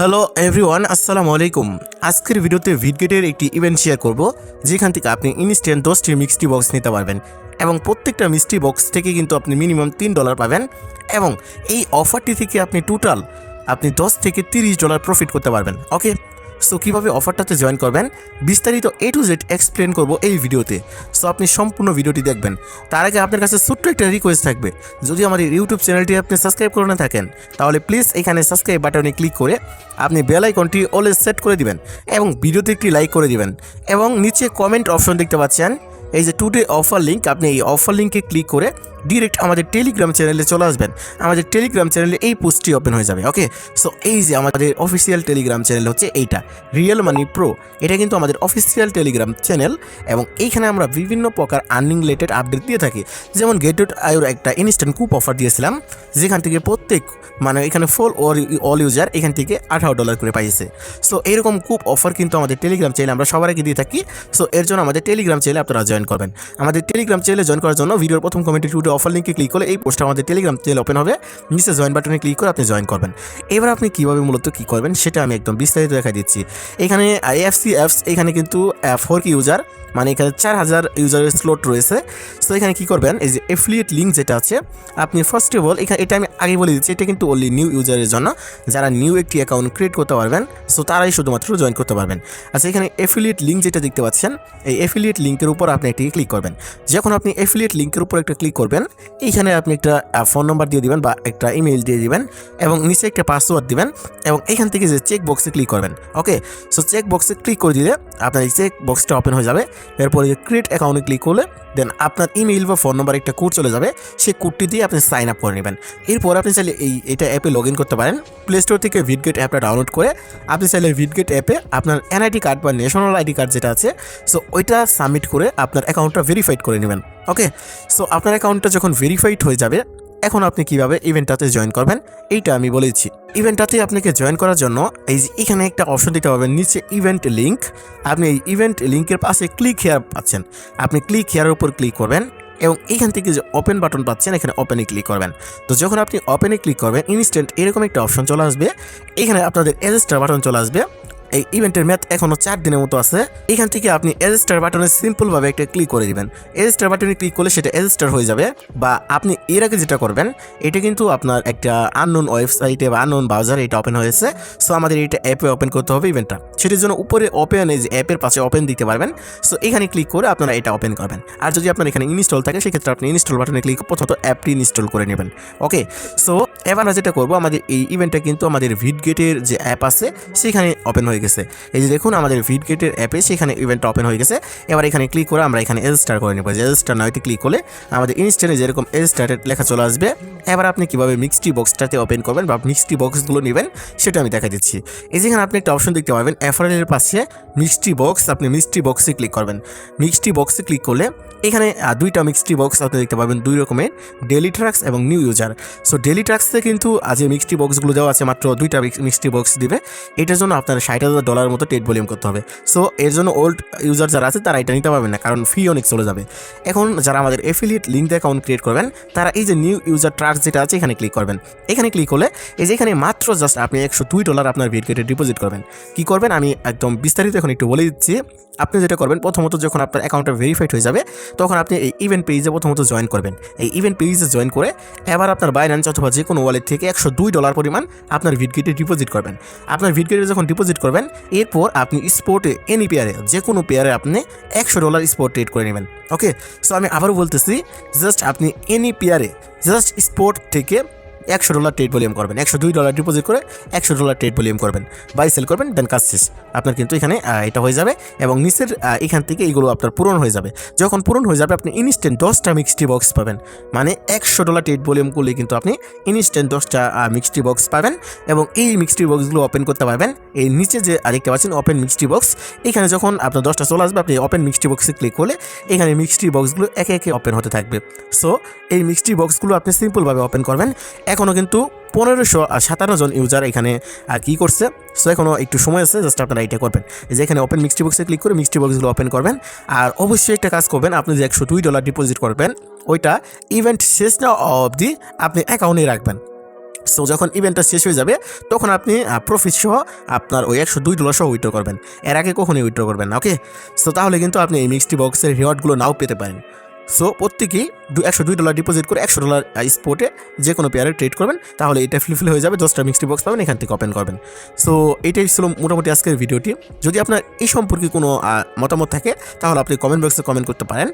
Hello everyone, আসসালামু আলাইকুম। আজকের ভিডিওতে বিটগেটের একটি ইভেন্ট শেয়ার করব, যেখান থেকে আপনি ইনস্ট্যান্ট 10টি মিক্সটি বক্স নিতে পারবেন এবং প্রত্যেকটা মিষ্টি বক্স থেকে কিন্তু আপনি মিনিমাম $3 পাবেন এবং এই অফারটি থেকে আপনি টোটাল 10 থেকে $30 প্রফিট করতে পারবেন। ওকে, সো কীভাবে অফারটাতে জয়েন করবেন বিস্তারিত A to Z এক্সপ্লেন করব এই ভিডিওতে। সো আপনি সম্পূর্ণ ভিডিওটি দেখবেন। তার আগে আপনার কাছে ছোট্ট একটা রিকোয়েস্ট থাকবে, যদি আমার ইউটিউব চ্যানেলটি আপনি সাবস্ক্রাইব করে না থাকেন তাহলে প্লিজ এখানে সাবস্ক্রাইব বাটনে ক্লিক করে আপনি বেল আইকনটি অলওয়েজ সেট করে দিবেন এবং ভিডিওতে একটি লাইক করে দিবেন এবং নিচে কমেন্ট অপশন দেখতে পাচ্ছেন, এই যে টুডে অফার লিঙ্ক, আপনি এই অফার লিঙ্কে ক্লিক করে ডিরেক্ট আমাদের টেলিগ্রাম চ্যানেলে চলে আসবেন। আমাদের টেলিগ্রাম চ্যানেলে এই পোস্টটি ওপেন হয়ে যাবে। ওকে, সো এই যে আমাদের অফিসিয়াল টেলিগ্রাম চ্যানেল হচ্ছে এইটা, রিয়েল মানি প্রো। এটা কিন্তু আমাদের অফিসিয়াল টেলিগ্রাম চ্যানেল এবং এইখানে আমরা বিভিন্ন প্রকার আর্নিং রিলেটেড আপডেট দিয়ে থাকি। যেমন গেটউট আইওর একটা ইনস্ট্যান্ট কুপ অফার দিয়েছিলাম, যেখান থেকে প্রত্যেক এখানে ফুল অল ইউজার এখান থেকে $18 করে পাইছে। সো এরকম কুপ অফার কিন্তু আমাদের টেলিগ্রাম চ্যানেলে আমরা সবার আগে দিয়ে থাকি। সো এর জন্য আমাদের টেলিগ্রাম চ্যানেলে আপনারা জয়েন করবেন। আমাদের টেলিগ্রাম চ্যানেলে জয়েন করার জন্য ভিডিওর প্রথম কমেন্টে টুডে অফার লিঙ্কে ক্লিক করলে এই পোস্টটা আমাদের টেলিগ্রাম চ্যানেল ওপেন হবে, নিচে জয়েন বাটনে ক্লিক করে আপনি জয়েন করবেন। এবার আপনি কীভাবে মূলত কী করবেন সেটা আমি একদম বিস্তারিত দেখা দিচ্ছি। এখানে এফসি অ্যাপস এখানে কিন্তু 4K ইউজার, এখানে 4000 ইউজারের স্লট রয়েছে। সো এখানে কী করবেন, এই যে অ্যাফিলিয়েট লিঙ্ক যেটা আছে, আপনি ফার্স্ট অফ অল এটা আমি আগে বলে দিচ্ছি, এটা কিন্তু অনলি নিউ ইউজারের জন্য, যারা নিউ একটি অ্যাকাউন্ট ক্রিয়েট করতে পারবেন, সো তারাই শুধুমাত্র জয়েন করতে পারবেন। আচ্ছা, এখানে অ্যাফিলিয়েট লিঙ্ক যেটা দেখতে পাচ্ছেন, এই অ্যাফিলিয়েট লিঙ্কের উপর আপনি একটি ক্লিক করবেন। যখন আপনি অ্যাফিলিয়েট লিঙ্কের উপর একটা ক্লিক করবেন, এইখানে আপনি একটা ফোন নাম্বার দিয়ে দিবেন বা একটা ইমেল দিয়ে দিবেন এবং নিচে একটা পাসওয়ার্ড দিবেন এবং এখান থেকে যে চেক বক্সে ক্লিক করবেন। ওকে, সো চেক বক্সে ক্লিক করে দিলে আপনার এই চেক বক্সটা ওপেন হয়ে যাবে। এরপরে যে ক্রিয়েট অ্যাকাউন্টে ক্লিক করলে দেন আপনার ইমেইল বা ফোন নাম্বার একটা কোড চলে যাবে, সেই কোডটি দিয়ে আপনি সাইন আপ করে নেবেন। এরপর আপনি চাইলে এটা অ্যাপে লগ ইন করতে পারেন। প্লে স্টোর থেকে বিটগেট অ্যাপটা ডাউনলোড করে আপনি চাইলে বিটগেট অ্যাপে আপনার এনআইডি কার্ড বা ন্যাশনাল আইডি কার্ড যেটা আছে, সো ওইটা সাবমিট করে আপনার অ্যাকাউন্টটা ভেরিফাইড করে নেবেন। ওকে, সো আপনার অ্যাকাউন্টটা যখন ভেরিফাইড হয়ে যাবে, এখন আপনি কিভাবে ইভেন্টটাতে জয়েন করবেন এইটা আমি বলেছি। ইভেন্টটাতে আপনাকে জয়েন করার জন্য এই যে এখানে একটা অপশন দিতে পারবেন, নিচে ইভেন্ট লিঙ্ক। আপনি এই ইভেন্ট লিঙ্কের পাশে ক্লিক হেয়ার পাচ্ছেন, আপনি ক্লিক হেয়ারের উপর ক্লিক করবেন এবং এইখান থেকে যে ওপেন বাটন পাচ্ছেন, এখানে ওপেনে ক্লিক করবেন। তো যখন আপনি ওপেনে ক্লিক করবেন, ইনস্ট্যান্ট এরকম একটা অপশন চলে আসবে। এখানে আপনাদের রেজিস্টার বাটন চলে আসবে। এই ইভেন্টের ম্যাথ এখনও 4 দিনের মতো আছে। এখান থেকে আপনি রেজিস্টার বাটনে সিম্পলভাবে একটা ক্লিক করে দিবেন। রেজিস্টার বাটনে ক্লিক করলে সেটা রেজিস্টার হয়ে যাবে। বা আপনি এর আগে যেটা করবেন, এটা কিন্তু আপনার একটা আননোন ওয়েবসাইটে বা আননোন ব্রাউজারে এটা ওপেন হয়েছে। সো আমাদের এটা অ্যাপে ওপেন করতে হবে ইভেন্টটা। সেটার জন্য উপরে ওপেন, এই যে অ্যাপের পাশে ওপেন দিতে পারবেন। সো এখানে ক্লিক করে আপনারা এটা ওপেন করবেন। আর যদি আপনার এখানে ইনস্টল থাকে, সেক্ষেত্রে আপনি ইনস্টল বাটনে ক্লিক করে প্রথমত অ্যাপটি ইনস্টল করে নেবেন। ওকে, সো এবার আমরা যেটা করবো, আমাদের এই ইভেন্টটা কিন্তু আমাদের বিটগেটের যে অ্যাপ আছে সেখানে ওপেন হয়ে গেছে। এই যে দেখুন, আমাদের বিটগেটের অ্যাপে সেখানে ইভেন্টটা ওপেন হয়ে গেছে। এবার এখানে ক্লিক করে আমরা এখানে রেজিস্টার করে নেব। রেজিস্টার নাইতে ক্লিক করলে আমাদের ইনস্ট্যান্টে যেরকম রেজিস্টারের লেখা চলে আসবে। এবার আপনি কীভাবে মিক্সটি বক্সটাতে ওপেন করবেন বা মিক্সটি বক্সগুলো নেবেন সেটা আমি দেখা দিচ্ছি। এই যেখানে আপনি একটা অপশন দেখতে পাবেন, রেফারেলের পাশে মিক্সটি বক্স, আপনি মিক্সটি বক্সে ক্লিক করবেন। মিক্সটি বক্সে ক্লিক করলে এখানে দুইটা মিক্সটি বক্স আপনি দেখতে পাবেন, দুই রকমের, ডেলি ট্রাক্স এবং নিউ ইউজার। সো ডেলি ট্রাক্সে কিন্তু যে মিক্সটি বক্সগুলো দেওয়া আছে, মাত্র দুইটা মিক্সটি বক্স দিবে। এটার জন্য আপনার $60,000 মতো টেট ভলিউম করতে হবে। সো এর জন্য ওল্ড ইউজার যারা আছে তারা এটা নিতে পারবেন না, কারণ ফি অনেক চলে যাবে। এখন যারা আমাদের অ্যাফিলিয়েট লিঙ্ক দিয়ে অ্যাকাউন্ট ক্রিয়েট করবেন, তারা এই যে নিউ ইউজার ট্রাক্স যেটা আছে এখানে ক্লিক করবেন। এখানে ক্লিক করলে এই যে এখানে মাত্র জাস্ট আপনি $102 আপনার বিটগেটে ডিপোজিট করবেন। কি করবেন আমি একদম বিস্তারিত এখন একটু বলে দিচ্ছি। আপনি যেটা করবেন, প্রথমত যখন আপনার অ্যাকাউন্টটা ভেরিফাইড হয়ে যাবে, তখন আপনি এই ইভেন্ট পেজে প্রথমত জয়েন করবেন। এই ইভেন্ট পেজে জয়েন করে এবার আপনার বাইন্যান্স অথবা যে কোনো ওয়ালেট থেকে $102 পরিমাণ আপনার বিটগেটে ডিপোজিট করবেন। আপনার বিটগেটে যখন ডিপোজিট করবেন, এরপর আপনি স্পটে এনি পেয়ারে, যে কোনো পেয়ারে আপনি $100 স্পট ট্রেড করে নেবেন। ওকে, সো আমি আবারও বলতেছি, জাস্ট আপনি এনি পেয়ারে জাস্ট স্পট থেকে $100 ট্রেড ভলিউম করবেন। $102 ডিপোজিট করে $100 ট্রেড ভলিউম করবেন, বাই সেল করবেন, দেন কাজ শেষ। আপনার কিন্তু এখানে এটা হয়ে যাবে এবং নিচের এখান থেকে এইগুলো আপনার পূরণ হয়ে যাবে। যখন পূরণ হয়ে যাবে, আপনি ইনস্ট্যান্ট 10টা মিক্সটি বক্স পাবেন। $100 ট্রেড ভলিউম করলে কিন্তু আপনি ইনস্ট্যান্ট 10টা মিক্সটি বক্স পাবেন এবং এই মিক্সটি বক্সগুলো ওপেন করতে পারবেন। এই নিচে যে দেখতে পাচ্ছেন ওপেন মিক্সটি বক্স, এখানে যখন আপনার 10টা চলে আসবে, আপনি ওপেন মিক্সটি বক্সে ক্লিক করলে এখানে মিক্সটি বক্সগুলো একে একে ওপেন হতে থাকবে। সো এই মিক্সটি বক্সগুলো আপনি সিম্পলভাবে ওপেন করবেন। এখনও কিন্তু 1557 জন ইউজার এখানে কি করছে। সো এখনও একটু সময় আছে, জাস্ট আপনারা এটা করবেন। এই যে এখানে ওপেন মিক্সটি বক্সে ক্লিক করে মিক্সটি বক্সগুলো ওপেন করবেন। আর অবশ্যই একটা কাজ করবেন, আপনি যে $102 ডিপোজিট করবেন, ওইটা ইভেন্ট শেষ না অবধি আপনি অ্যাকাউন্টে রাখবেন। সো যখন ইভেন্টটা শেষ হয়ে যাবে তখন আপনি প্রফিট সহ আপনার ওই $102 সহ উইথড্র করবেন, এর আগে কখনোই উইথড্র করবেন না। ওকে, সো তাহলে কিন্তু আপনি এই মিক্সড বক্সের রিওয়ার্ডগুলো নাও পেতে পারেন। সো প্রত্যেকেই $102 ডিপোজিট করে $100 স্পটে যে কোনো পেয়ারে ট্রেড করবেন, তাহলে এটা ফিল হয়ে যাবে, 10টা মিক্সড বক্স পাবেন, এখান থেকে ওপেন করবেন। সো এইটাই ছিল মোটামুটি আজকের ভিডিওটি। যদি আপনার এই সম্পর্কে কোনো মতামত থাকে তাহলে আপনি কমেন্ট বক্সে কমেন্ট করতে পারেন।